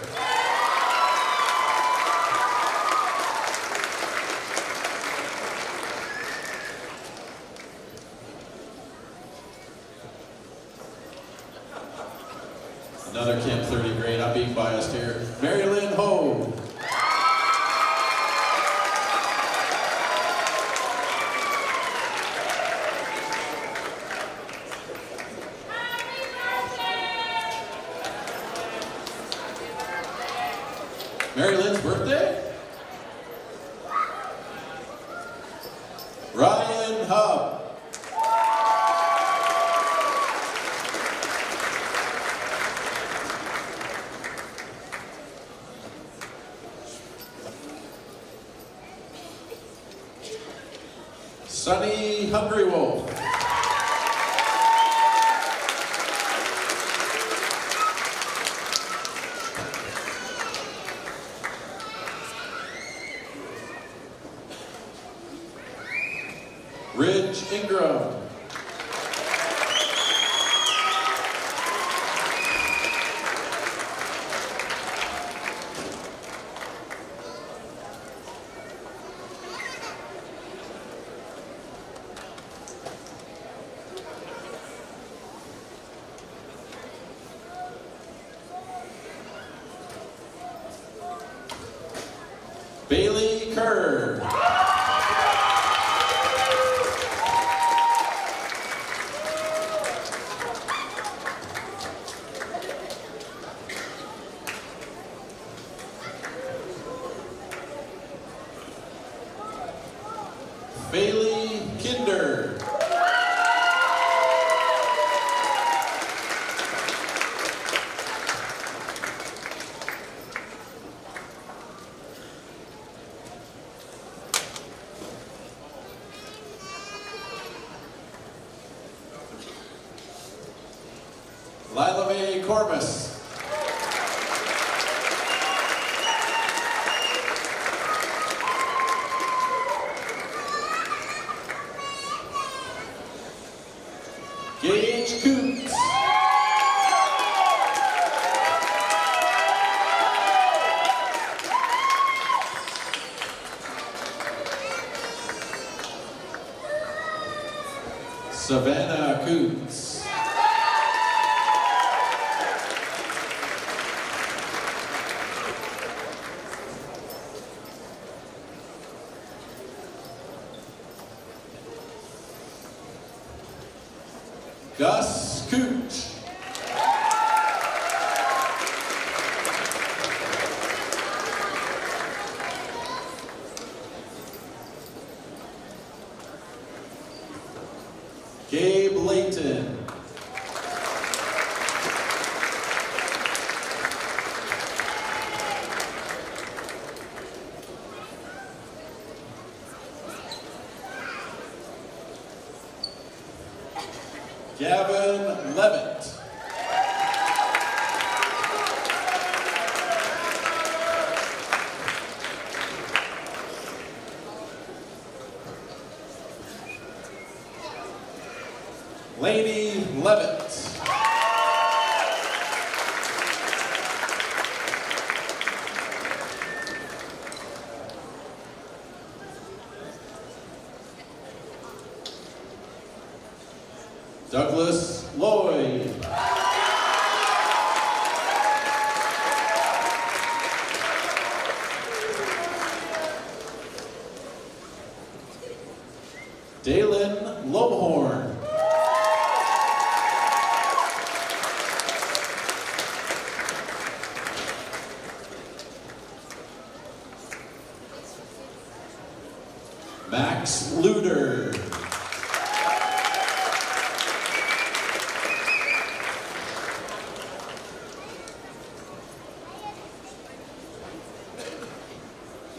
Another Camp 30 great, I'm being biased here. Mary Lynn Ho. Mary Lynn's birthday? Ryan Hub. Sunny Hungry Wolf. Ridge Ingram. Bailey Kerr. Bailey Kinder. Lila Mae Corbus. Gage Coots. Savannah Coots. Gus Cooch. Gabe Layton. Gavin Levitt. Lainey Levitt. Douglas Lloyd. Dalen Lobhorn. Max Luder.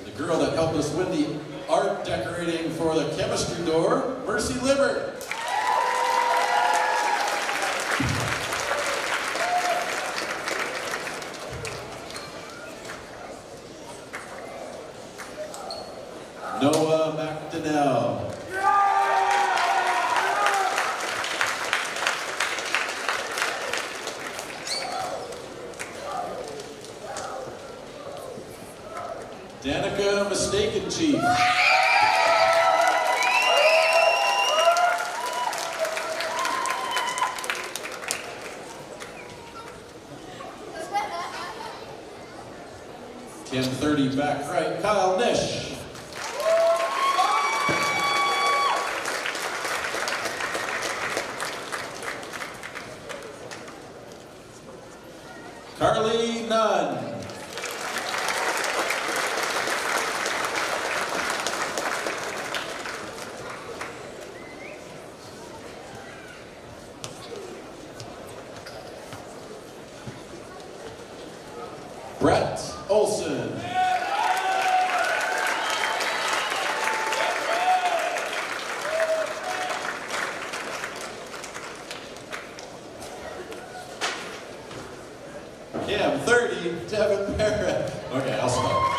The girl that helped us win the art decorating for the chemistry door, Mercy Liver. Noah McDonnell. Danica Mistaken Chief. Tim 30 back right, Kyle Nish. Carly Nunn. Brett Olson. 30, Devin Barrett. Okay, I'll stop.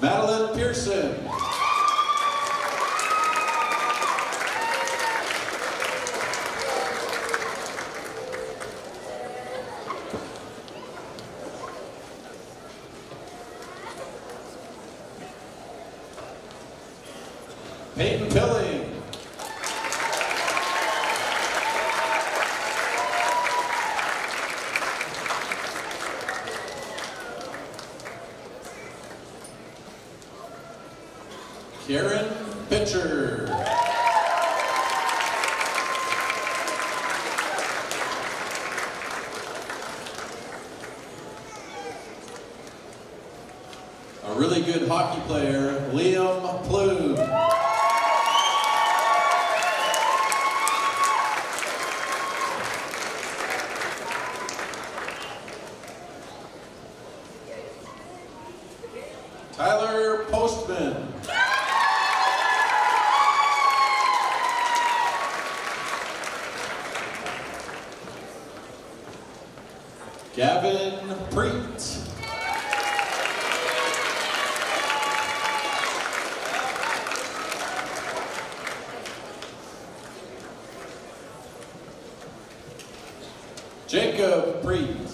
Madeline Pearson. Peyton Pilling. Karen Pitcher. A really good hockey player, Liam Plume. Tyler Postman. Gavin Preet. Jacob Preet.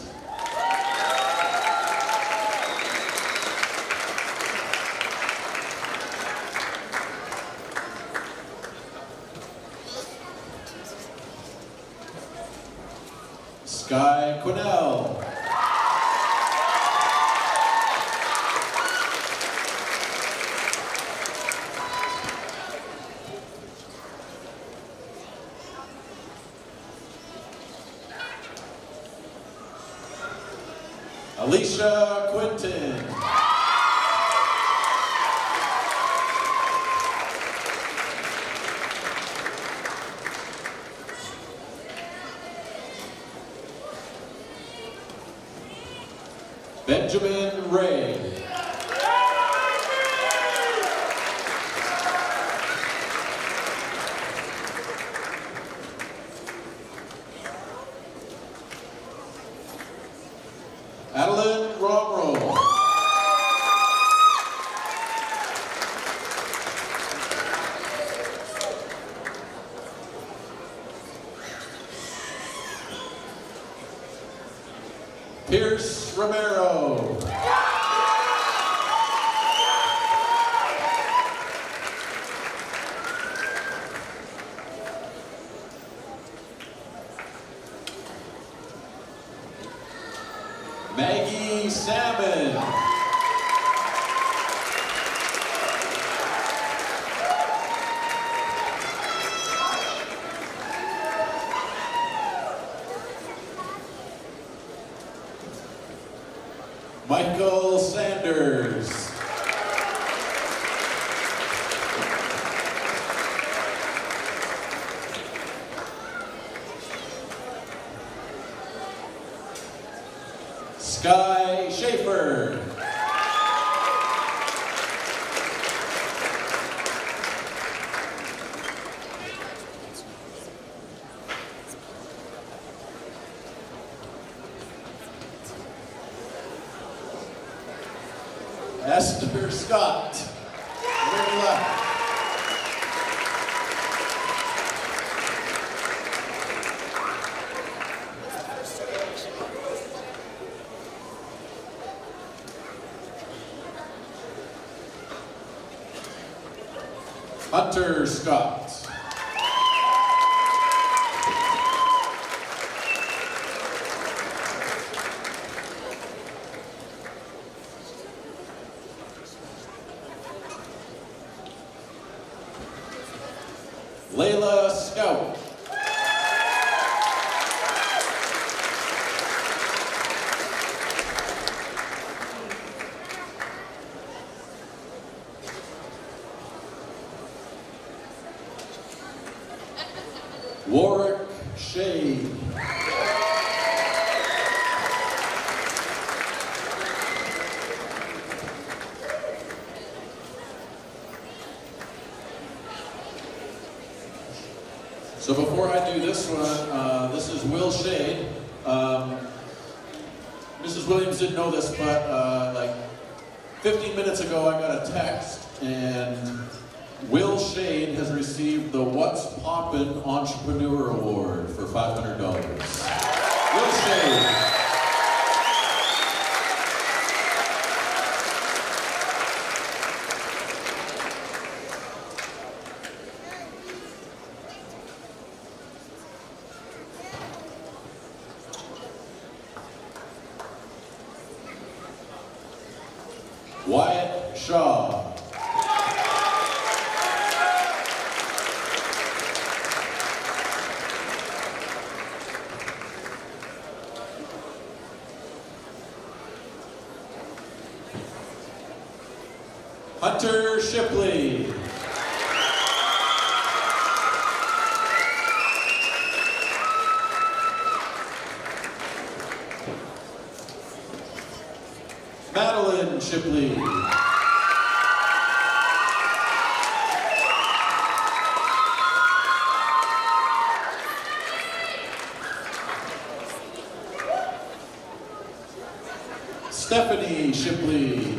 Sky Quinnell. Alicia Quinton. Benjamin Ray. Adeline Romero. Pierce Romero. Maggie Salmon. Michael Sanders. Sky Schaefer. Esther Scott. Very left. Hunter Scott. Layla Scout. Warwick Shade. So before I do this one, this is Will Shade. Mrs. Williams didn't know this, but like 15 minutes ago I got a text, and Will Shade has received the What's Poppin' Entrepreneur Award for $500. Will Shade. Wyatt Shaw. Hunter Shipley. Madeline Shipley. Stephanie Shipley.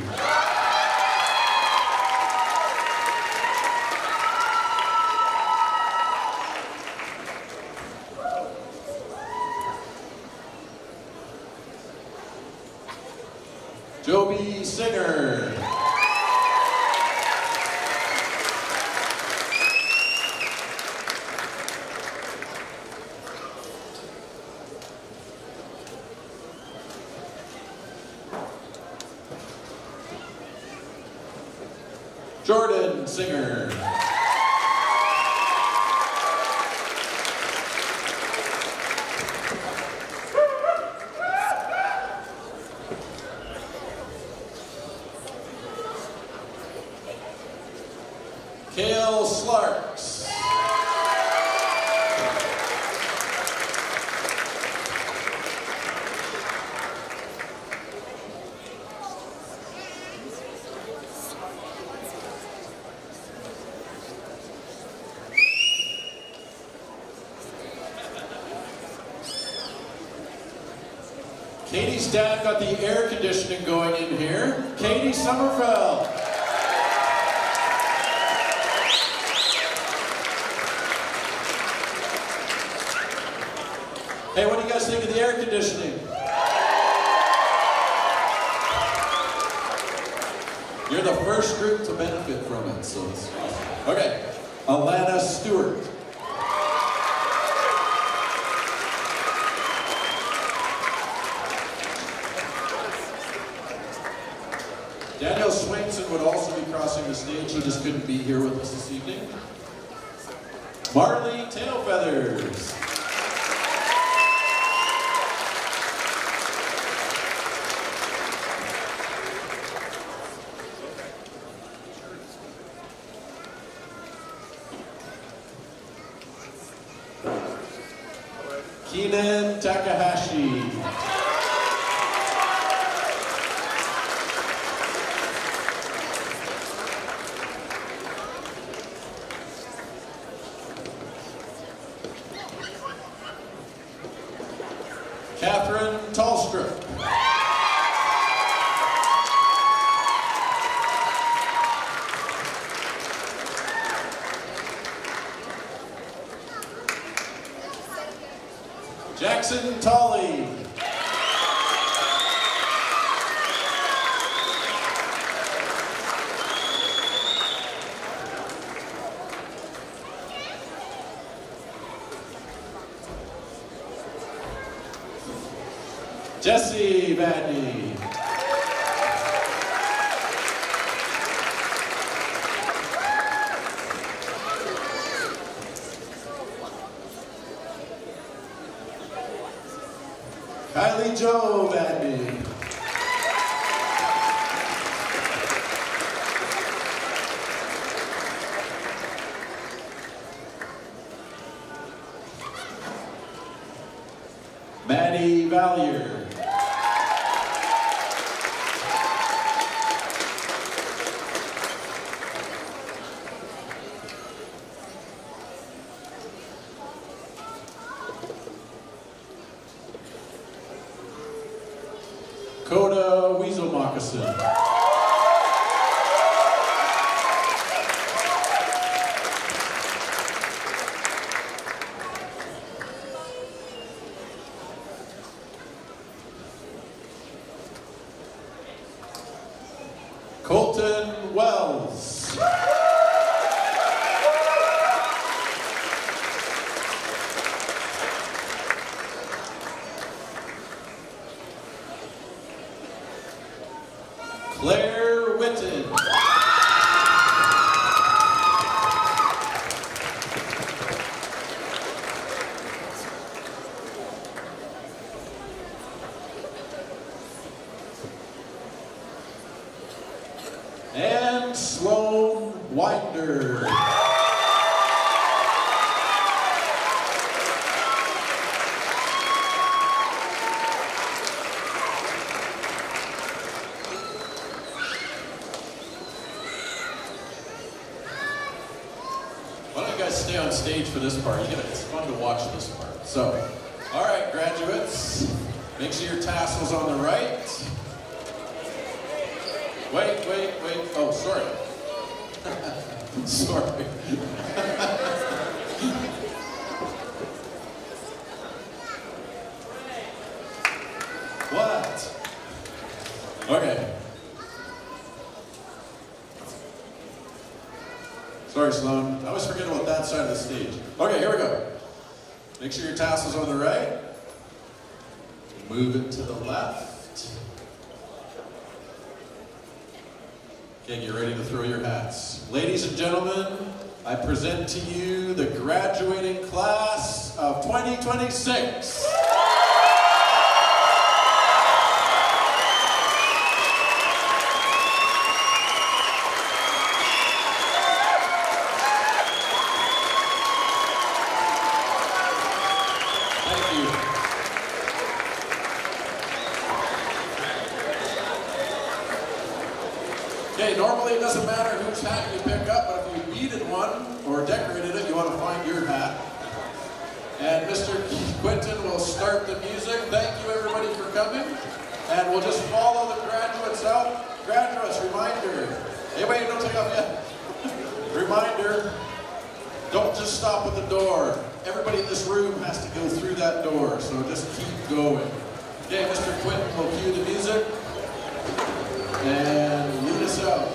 Joby Singer. Jordan Singer. Kale Slarks. Katie's dad got the air conditioning going in here. Katie Sommerfeld. Hey, what do you guys think of the air conditioning? You're the first group to benefit from it, so it's awesome. Okay, Alana Stewart. Daniel Swainson would also be crossing the stage. He just couldn't be here with us this evening. Marley Tailfeathers. Keenan Takahashi. Catherine Tallstrup. Jackson Tolley. Jesse Badney. Kylie Jo Badney. Maddie Valier. Dakota Weasel Moccasin. Colton Wells. Claire Witten. And Sloan Winder. Why don't you guys stay on stage for this part? It's fun to watch this part. So, all right, graduates, make sure your tassel's on the right. Wait. Oh, sorry. Sorry. What? Okay. Sorry, Sloan. I always forget about that side of the stage. Okay, here we go. Make sure your tassel's on the right. Move it to the left. Okay, get ready to throw your hats. Ladies and gentlemen, I present to you the graduating class of 2026. Thank you. Okay, normally it doesn't matter whose hat you pick up, but if you beaded one or decorated it, you want to find your hat. And Mr. Quinton will start the music. Thank you everybody for coming. And we'll just follow the graduates out. Graduates, reminder. Hey, wait, don't take off yet. Reminder, don't just stop at the door. Everybody in this room has to go through that door, so just keep going. Okay, Mr. Quinton will cue the music and lead us out.